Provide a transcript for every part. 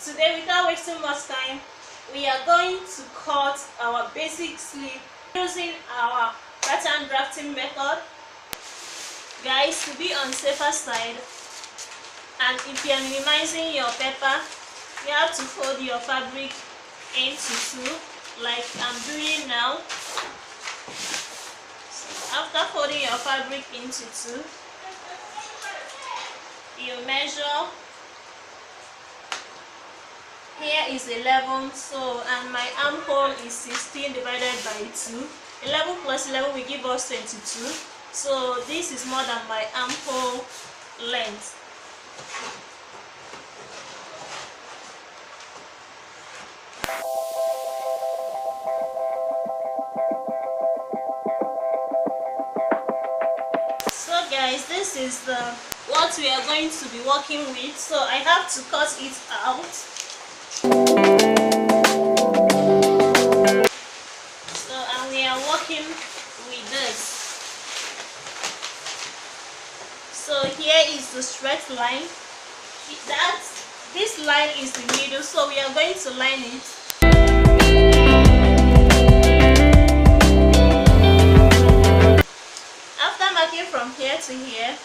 Today, without wasting much time, we are going to cut our basic sleeve using our pattern drafting method. Guys, to be on safer side, and if you are minimizing your paper, you have to fold your fabric into two, like I'm doing now. After folding your fabric into two, you measure. Here is 11, so, and my armhole is 16 divided by 2. 11 plus 11 will give us 22. So this is more than my armhole length. So guys, this is what we are going to be working with. So I have to cut it out. So, and we are working with this. So here is the straight line. This line is the middle, so we are going to line it. After marking from here to here,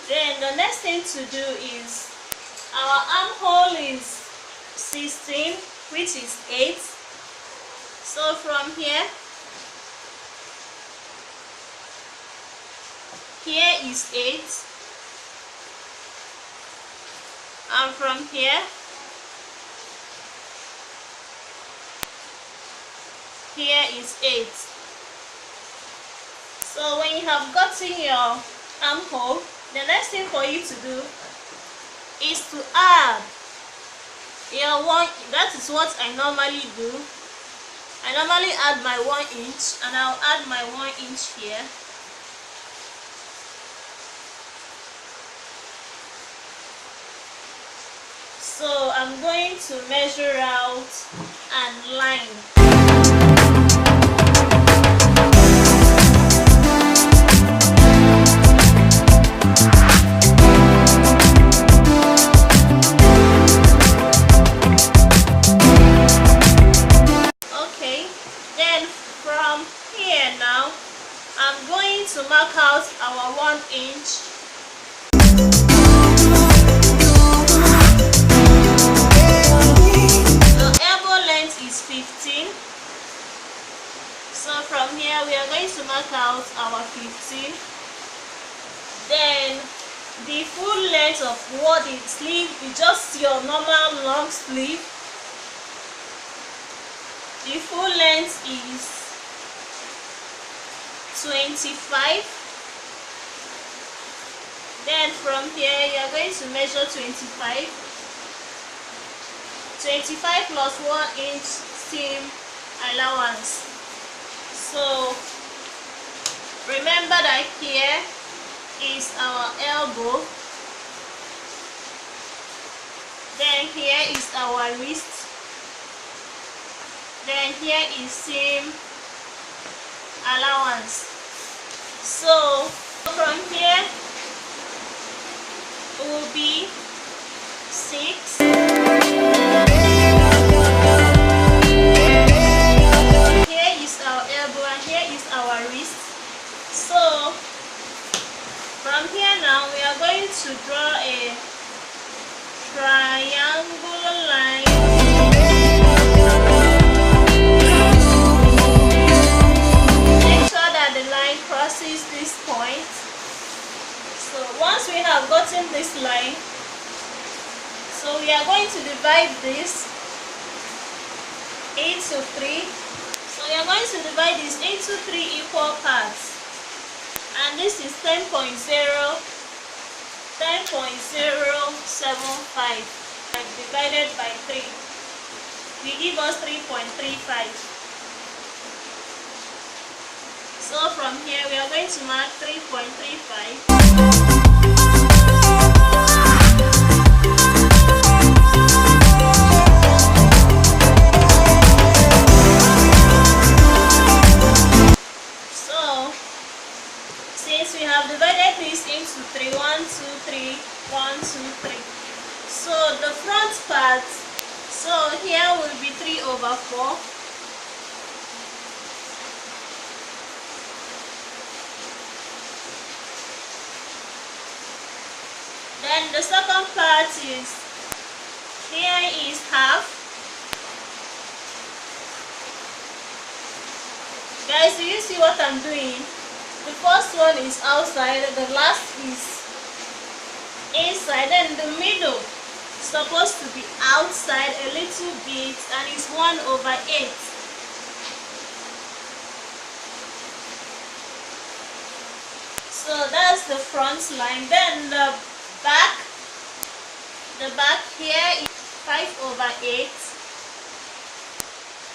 then the next thing to do is our armhole is 16, which is 8. So from here is 8, and from here is 8. So when you have gotten your armhole, the next thing for you to do is to add your 1. That is what I normally do. I normally add my 1 inch, and I'll add my 1 inch here. So I'm going to measure out and line. Okay, then from here now, I'm going to mark out our 1 inch. Is 15. So from here we are going to mark out our 15. Then the full length of what the sleeve is just your normal long sleeve. The full length is 25. Then from here you are going to measure 25. 25 plus 1 inch seam allowance. So remember that here is our elbow, then here is our wrist, then here is seam allowance. So from here it will be 6. So from here now we are going to draw a triangular line. Make sure that the line crosses this point. So once we have gotten this line, so we are going to divide this into 3. So we are going to divide this into 3 equal parts. And this is 10.0, 10.075 divided by 3 will give us 3.35. So from here we are going to mark 3.35. Since we have divided this into 3, 1, 2, 3, 1, 2, 3. So the front part over 4. Then the second part is, here is half. Guys, do you see what I'm doing? The first one is outside, the last is inside, and the middle is supposed to be outside a little bit, and it's 1/8. So that's the front line. Then the back here is 5/8.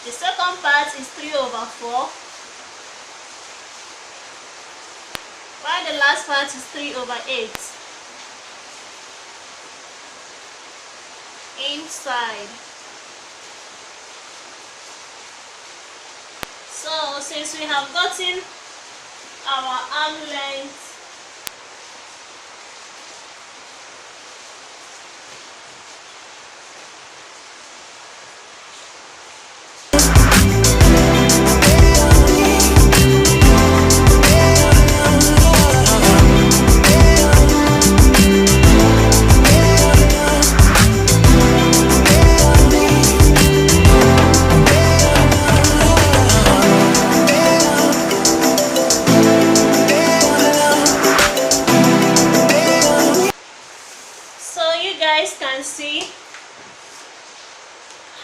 The second part is 3/4, while the last part is 3/8 inside. So since we have gotten our arm length, can see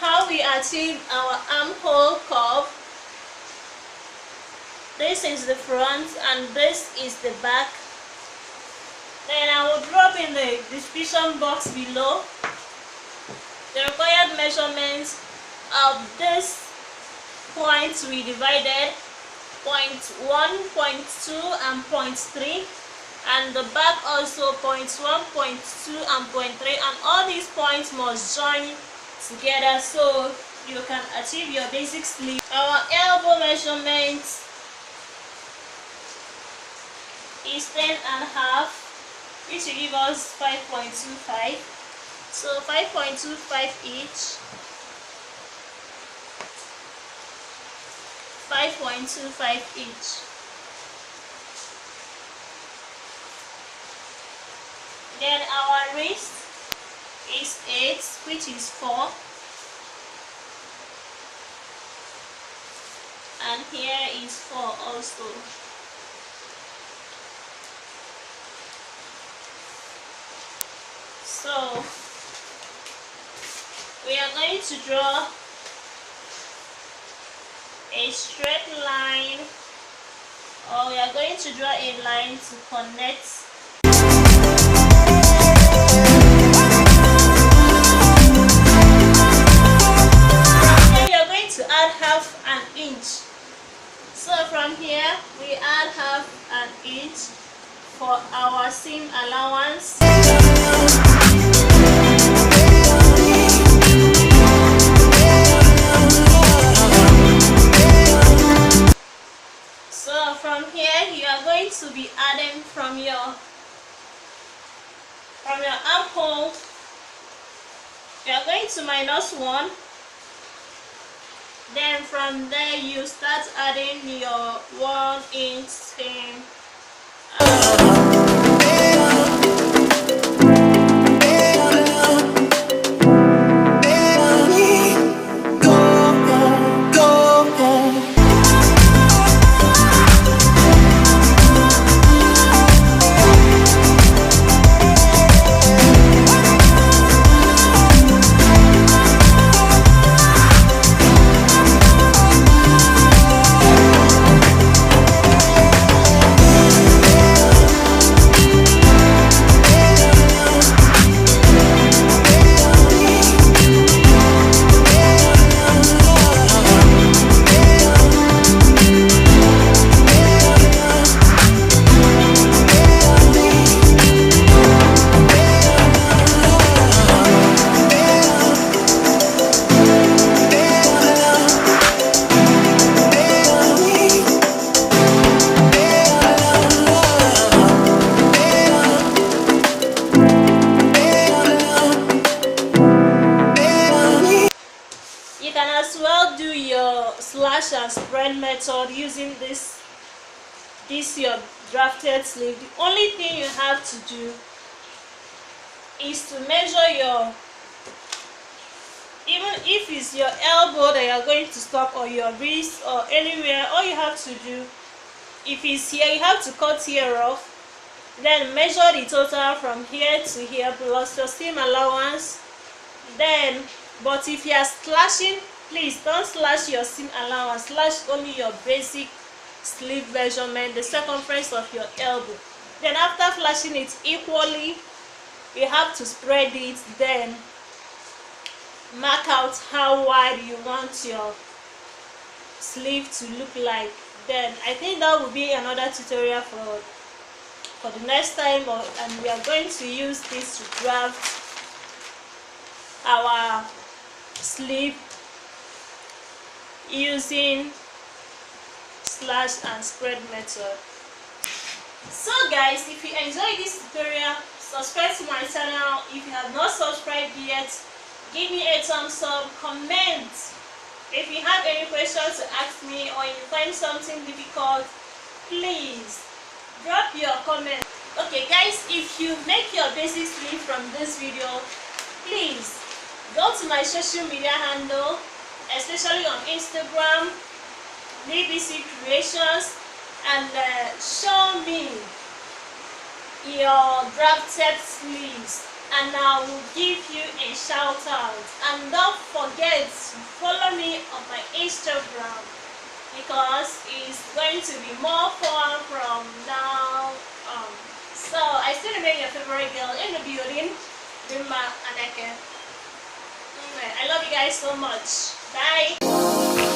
how we achieve our armhole curve. This is the front and this is the back. Then I will drop in the description box below the required measurements of this points we divided, point 1, point 2 and point 3, and the back also points 1, point 2 and point 3, and all these points must join together so you can achieve your basic sleeve. Our elbow measurement is 10.5, which will give us 5.25. So 5.25 each. 5.25 each. Then our wrist is 8, which is 4. And here is 4 also. So we are going to draw a straight line, or we are going to draw a line to connect. Then we are going to add half an inch. So from here we add half an inch for our seam allowance. So from here you are going to be adding from your armhole, you are going to minus 1. Then from there you start adding your 1 inch seam. slash and spread method using this your drafted sleeve, the only thing you have to do is to measure your, even if it's your elbow that you're going to stop, or your wrist, or anywhere, all you have to do, if it's here, you have to cut here off, then measure the total from here to here plus your seam allowance. Then, but if you are slashing, please don't slash your seam allowance, slash only your basic sleeve measurement, the circumference of your elbow. Then after flashing it equally, you have to spread it, then mark out how wide you want your sleeve to look like. Then I think that will be another tutorial for the next time, and we are going to use this to draft our sleeve using slash and spread method. So guys, if you enjoyed this tutorial, subscribe to my channel. If you have not subscribed yet, give me a thumbs up, comment. If you have any questions to ask me, or you find something difficult, please drop your comment. Okay guys, if you make your basic sleeve from this video, please go to my social media handle, especially on Instagram, BBC Creations, and show me your drafted sleeves, and I will give you a shout out. And don't forget to follow me on my Instagram, because it's going to be more fun from now on. So I still remain your favorite girl in the building, Bimba Aneke. I love you guys so much. Bye.